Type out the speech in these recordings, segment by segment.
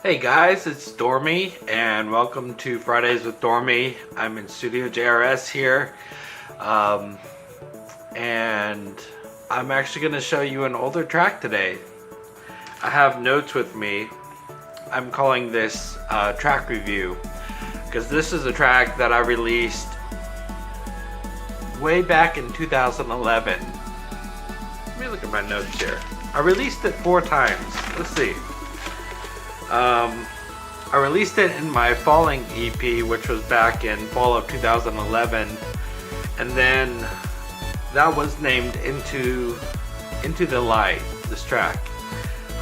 Hey guys, it's Dormee and welcome to Fridays with Dormee. I'm in Studio JRS here, and I'm actually going to show you an older track today. I have notes with me. I'm calling this track review because this is a track that I released way back in 2011. Let me look at my notes here. I released it 4 times. Let's see. I released it in my Falling EP, which was back in fall of 2011, and then that was named Into the Light, this track.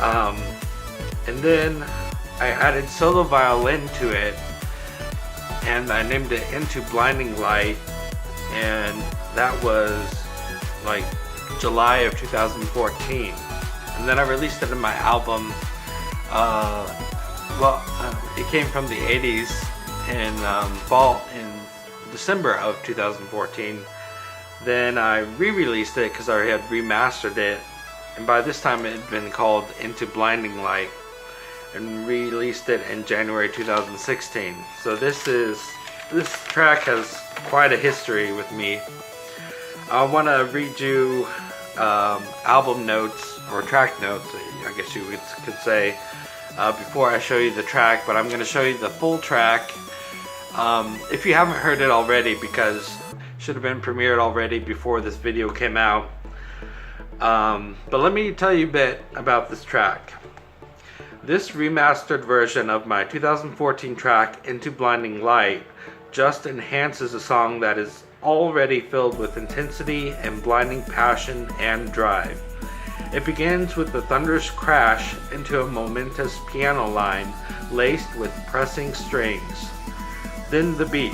And then I added solo violin to it, and I named it Into Blinding Light, and that was like July of 2014. And then I released it in my album. It came from the 80s in December of 2014. Then I re-released it because I had remastered it, and by this time it had been called Into Blinding Light, and released it in January 2016. So this track has quite a history with me. I want to read you album notes, or track notes, I guess you could say, before I show you the track, but I'm going to show you the full track. If you haven't heard it already, because it should have been premiered already before this video came out. But let me tell you a bit about this track. This remastered version of my 2014 track Into Blinding Light just enhances a song that is already filled with intensity and blinding passion and drive. It begins with the thunderous crash into a momentous piano line laced with pressing strings. Then the beat,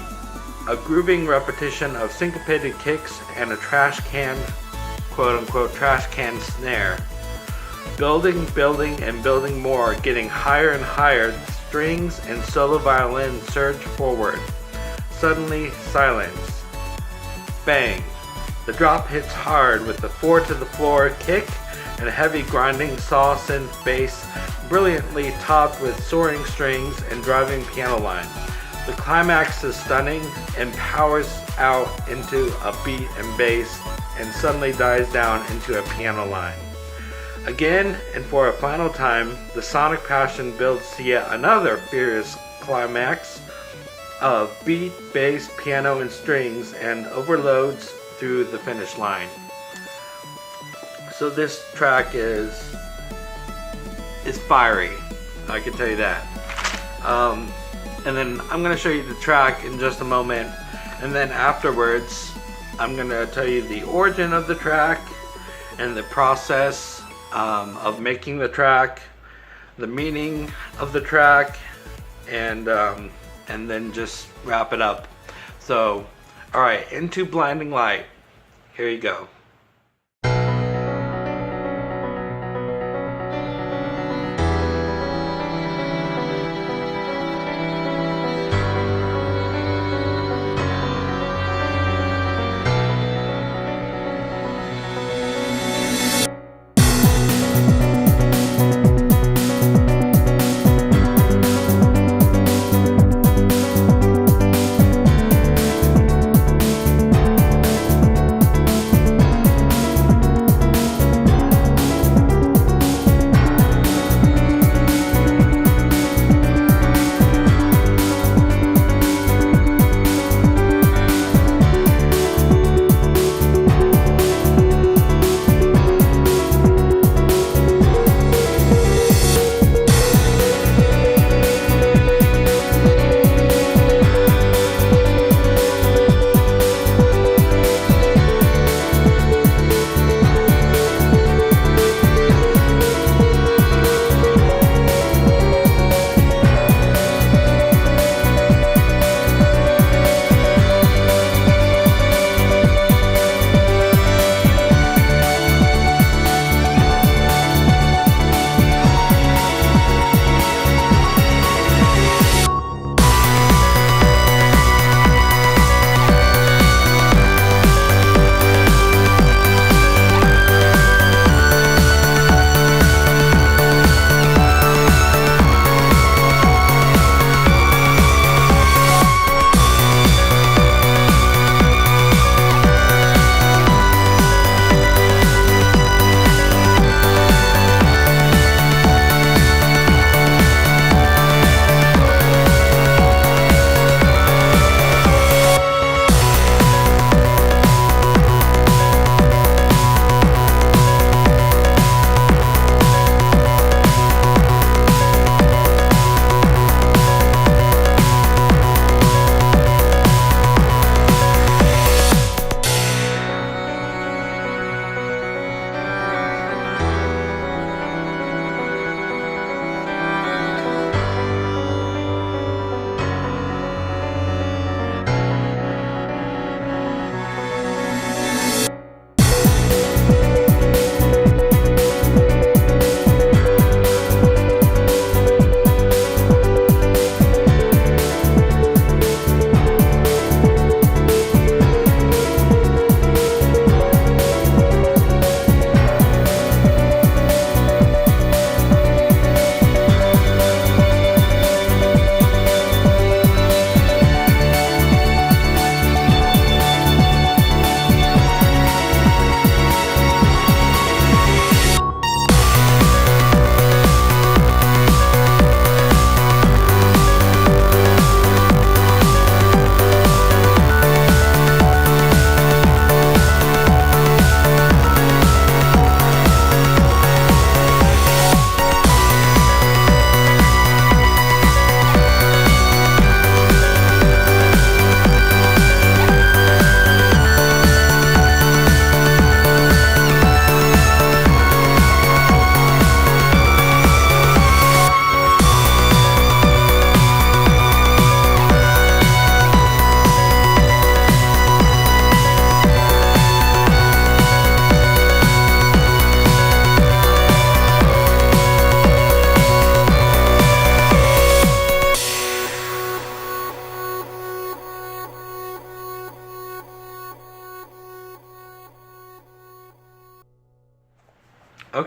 a grooving repetition of syncopated kicks and a trash can, quote-unquote trash can snare. Building, and building more, getting higher and higher, the strings and solo violin surge forward. Suddenly, silence. Bang. The drop hits hard with the 4 to the floor kick and a heavy grinding saw synth bass, brilliantly topped with soaring strings and driving piano line. The climax is stunning and powers out into a beat and bass, and suddenly dies down into a piano line. Again, and for a final time, the sonic passion builds to yet another furious climax of beat, bass, piano, and strings, and overloads through the finish line. So this track is fiery, I can tell you that. And then I'm going to show you the track in just a moment, and then afterwards I'm going to tell you the origin of the track and the process of making the track, the meaning of the track, and then just wrap it up. So, alright, Into Blinding Light. Here you go.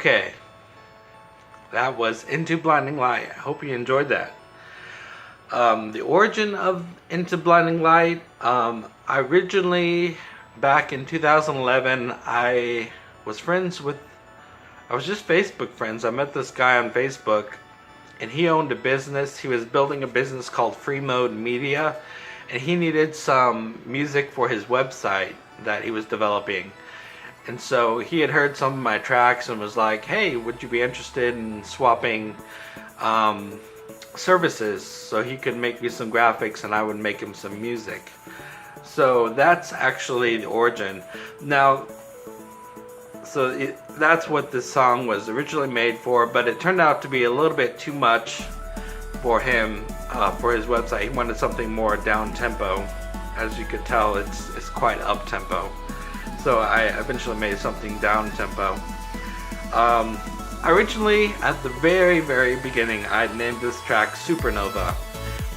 Okay, that was Into Blinding Light. I hope you enjoyed that. The origin of Into Blinding Light, I originally, back in 2011, I was just Facebook friends. I met this guy on Facebook, and he owned a business. He was building a business called Free Mode Media, and he needed some music for his website that he was developing. And so he had heard some of my tracks and was like, hey, would you be interested in swapping services so he could make me some graphics and I would make him some music. So that's actually the origin. Now, that's what this song was originally made for, but it turned out to be a little bit too much for him, for his website. He wanted something more down-tempo. As you could tell, it's quite up-tempo. So I eventually made something down-tempo. Originally, at the very, very beginning, I named this track Supernova.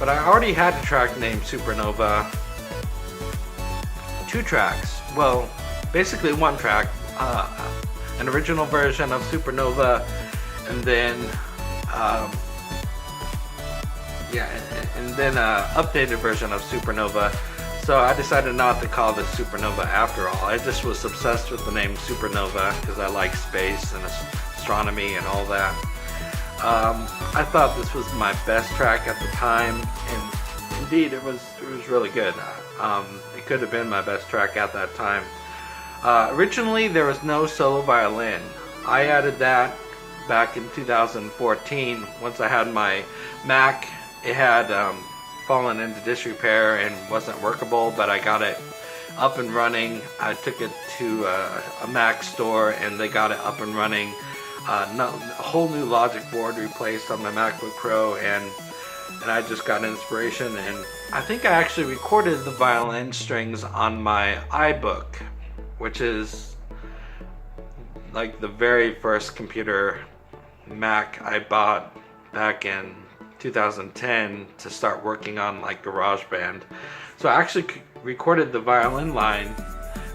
But I already had a track named Supernova. 2 tracks. Well, basically 1 track. An original version of Supernova, and then an updated version of Supernova. So I decided not to call this Supernova after all. I just was obsessed with the name Supernova because I like space and astronomy and all that. I thought this was my best track at the time, and indeed it was really good. It could have been my best track at that time. Originally there was no solo violin. I added that back in 2014 once I had my Mac. It had fallen into disrepair and wasn't workable, but I got it up and running. I took it to a Mac store and they got it up and running. A whole new logic board replaced on my MacBook Pro, and I just got inspiration, and I think I actually recorded the violin strings on my iBook, which is like the very first computer Mac I bought back in 2010 to start working on like GarageBand. So I actually recorded the violin lines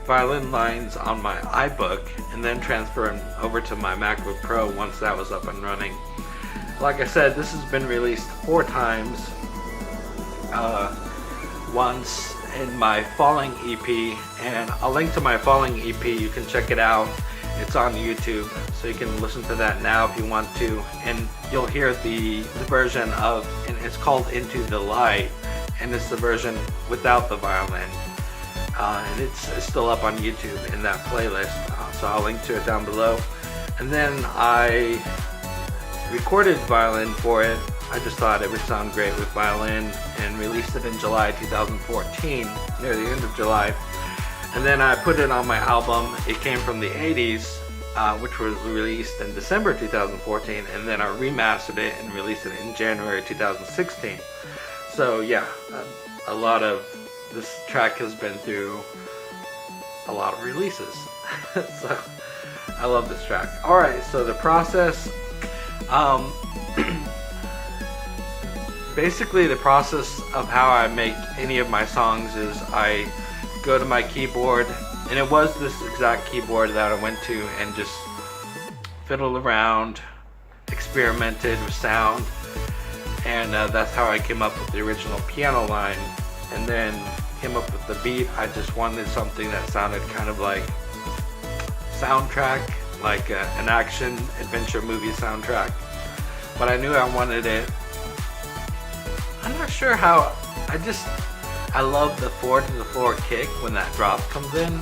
on my iBook and then transferred them over to my MacBook Pro once that was up and running. Like I said, this has been released 4 times. Once in my Falling EP, and I'll link to my Falling EP. You can check it out. It's on YouTube, so you can listen to that now if you want to, and you'll hear the version of, and it's called Into the Light, and it's the version without the violin, and it's still up on YouTube in that playlist, so I'll link to it down below. And then I recorded violin for it. I just thought it would sound great with violin, and released it in July 2014, near the end of July. And then I put it on my album, It Came From the 80s, which was released in December 2014, and then I remastered it and released it in January 2016. So yeah, a lot of this track has been through a lot of releases. So I love this track. Alright, so the process, basically the process of how I make any of my songs is I go to my keyboard, and it was this exact keyboard that I went to and just fiddled around, experimented with sound, and that's how I came up with the original piano line, and then came up with the beat. I just wanted something that sounded kind of like soundtrack, like an action adventure movie soundtrack, but I knew I wanted it. I'm not sure how, I love the 4-to-the-floor kick when that drop comes in.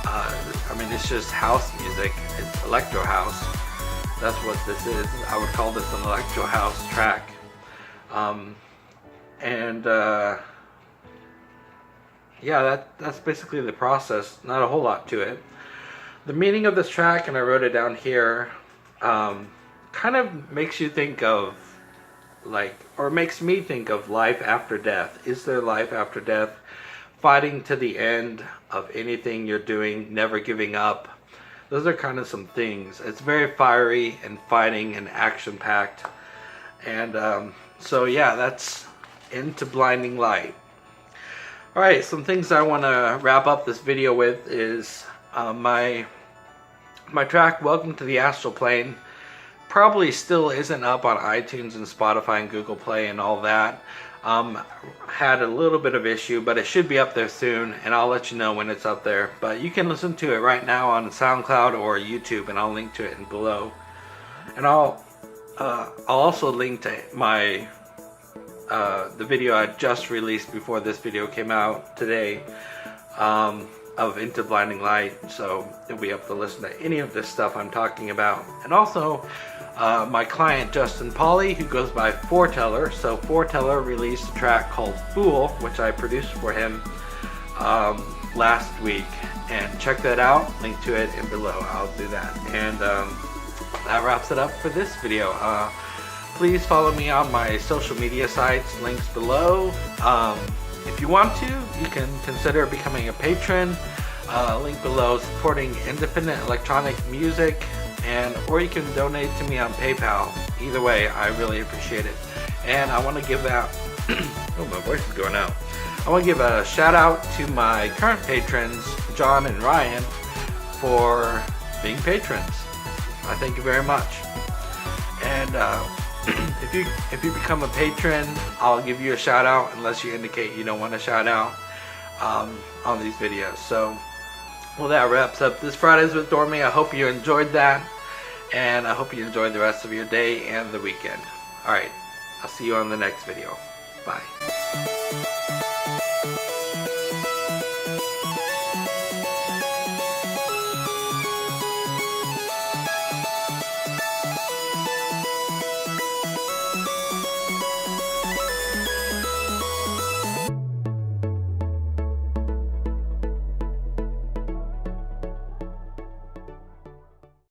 I mean, it's just house music. It's electro house. That's what this is. I would call this an electro house track. Yeah, that's basically the process. Not a whole lot to it. The meaning of this track, and I wrote it down here, kind of makes you think of, makes me think of life after death. Is there life after death? Fighting to the end of anything you're doing, never giving up. Those are kind of some things. It's very fiery and fighting and action-packed. And so yeah, that's Into Blinding Light. Alright, some things I want to wrap up this video with is my My track Welcome to the Astral Plane probably still isn't up on iTunes and Spotify and Google Play and all that. Had a little bit of issue, but it should be up there soon, and I'll let you know when it's up there. But you can listen to it right now on SoundCloud or YouTube, and I'll link to it below. And I'll also link to my the video I just released before this video came out today, of Into Blinding Light, so you'll be able to listen to any of this stuff I'm talking about. And also my client Justin Pauly, who goes by Foreteller. So Foreteller released a track called Fool, which I produced for him last week, and check that out. Link to it in below. I'll do that. And that wraps it up for this video. Please follow me on my social media sites, links below. If you want to, you can consider becoming a patron. Link below, supporting independent electronic music, or you can donate to me on PayPal. Either way, I really appreciate it. And I want to give out oh, my voice is going out. I want to give a shout out to my current patrons, John and Ryan, for being patrons. I thank you very much. And if you become a patron, I'll give you a shout out unless you indicate you don't want a shout out on these videos. So, well, that wraps up this Fridays with Dormee. I hope you enjoyed that, and I hope you enjoyed the rest of your day and the weekend. Alright, I'll see you on the next video. Bye.